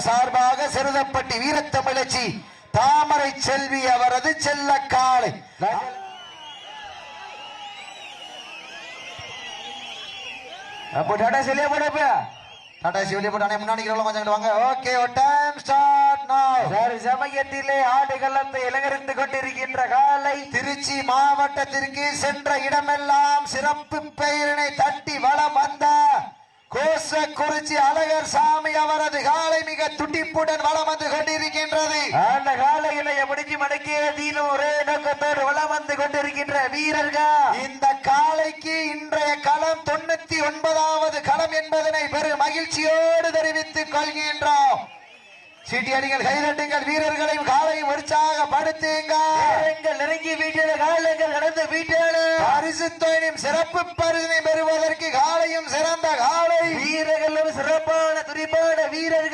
சார்பாக சிறுதப்பட்டி வீரத்தமிழச்சி தாமரை செல்வி அவரது செல்ல காளை. அப்போ டாடா செல்லியா போடப்ப டாடா சிவலி போட்டானே முன்னாடி மச்சாங்க வாங்க. ஓகே டைம் ஸ்டார்ட் நவ. ஒரு சமயத்திலே ஆடுகளத்தை இலங்கரித்துக் கொண்டிருக்கின்ற காலை திருச்சி மாவட்டத்திற்கு சென்ற இடமெல்லாம் சிறப்பு பெயரினை தட்டி வளம் வந்த கோசக்குறிச்சி அழகர் சாமி அவரது காலை மிக துடிப்புடன் வளம் வந்து கொண்டிருக்கின்றது. அந்த காலையில முடிச்சு மடக்கிய தீனும் ஒரே நோக்கத்தோடு வளம் வந்து கொண்டிருக்கின்ற வீரர்கள். இந்த காலைக்கு இன்றைய களம் 99வது களம் என்பதனை பெரும் மகிழ்ச்சியோடு தெரிவித்துக் கொள்கின்றோம். சீட்டியடிகள் கைதட்டுங்கள், வீரர்களையும் காலையும் உற்சாகப்படுத்துங்கள். நெருங்கி வீட்டில் காலங்கள் நடந்து வீட்டில் பரிசு தொகையும் சிறப்பு பரிசினை பெறுவதற்கு காலையும் சிறந்த காலை வீரர்களும் சிறப்பான துடிப்பான வீரர்கள்.